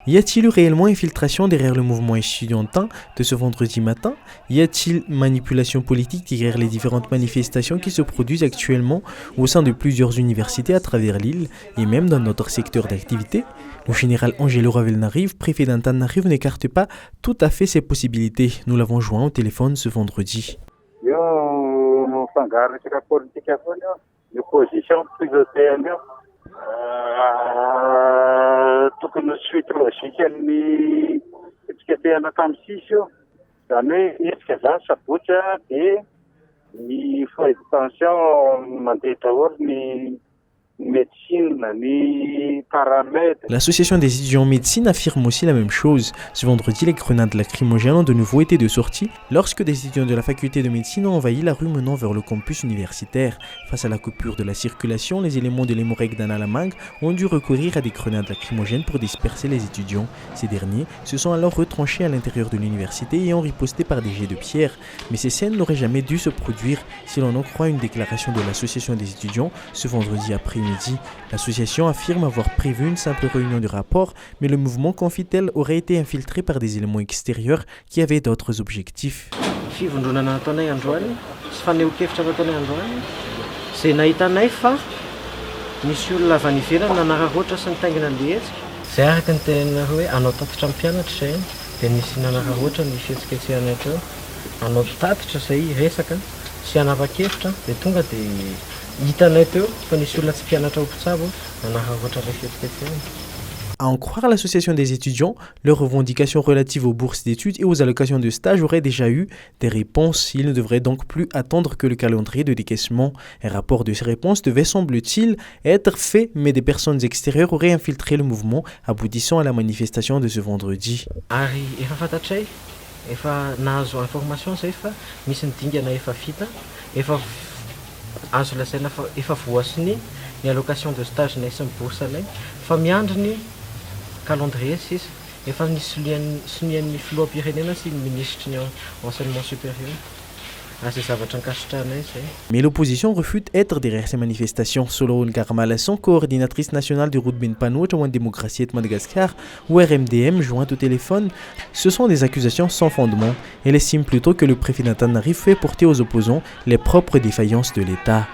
Y a-t-il eu réellement infiltration derrière le mouvement estudiantin de ce vendredi matin? Y a-t-il manipulation politique derrière les différentes manifestations qui se produisent actuellement au sein de plusieurs universités à travers l'île et même dans notre secteur d'activité? Le général Angelo Ravelnariv, préfet d'Antananarivo, n'écarte pas tout à fait ces possibilités. Nous l'avons joint au téléphone ce vendredi. Tokony soitrovazika ny fikatehana tamin'ny sisy io izany hoe hetsika zany sabotsy dia ny tension mandeha daholo ny médecine, ni paramètres. L'association des étudiants en médecine affirme aussi la même chose. Ce vendredi, les grenades lacrymogènes ont de nouveau été de sortie lorsque des étudiants de la faculté de médecine ont envahi la rue menant vers le campus universitaire. Face à la coupure de la circulation, les éléments de l'hémorragie d'Analamang ont dû recourir à des grenades lacrymogènes pour disperser les étudiants. Ces derniers se sont alors retranchés à l'intérieur de l'université et ont riposté par des jets de pierre. Mais ces scènes n'auraient jamais dû se produire si l'on en croit une déclaration de l'association des étudiants ce vendredi après-midi. L'association affirme avoir prévu une simple réunion de rapport, mais le mouvement, confie-t-elle, aurait été infiltré par des éléments extérieurs qui avaient d'autres objectifs. À en croire l'association des étudiants, leurs revendications relatives aux bourses d'études et aux allocations de stage auraient déjà eu des réponses. Ils ne devraient donc plus attendre que le calendrier de décaissement. Un rapport de ces réponses devait, semble-t-il, être fait, mais des personnes extérieures auraient infiltré le mouvement, aboutissant à la manifestation de ce vendredi. Azo lasaina efa voasiny ny allocation de stage na isan'ny bourse alay fa miandry ny calendrier sisa efa nisonian'ny filoham-pirenena sy ny ministre ny enseignement supérieur. Mais l'opposition refute être derrière ces manifestations. Selon Ngarmalasson, coordinatrice nationale du Roudben Panout en démocratie de Madagascar, ou RMDM, jointe au téléphone, ce sont des accusations sans fondement. Elle estime plutôt que le préfet d'Antananarivo fait porter aux opposants les propres défaillances de l'État.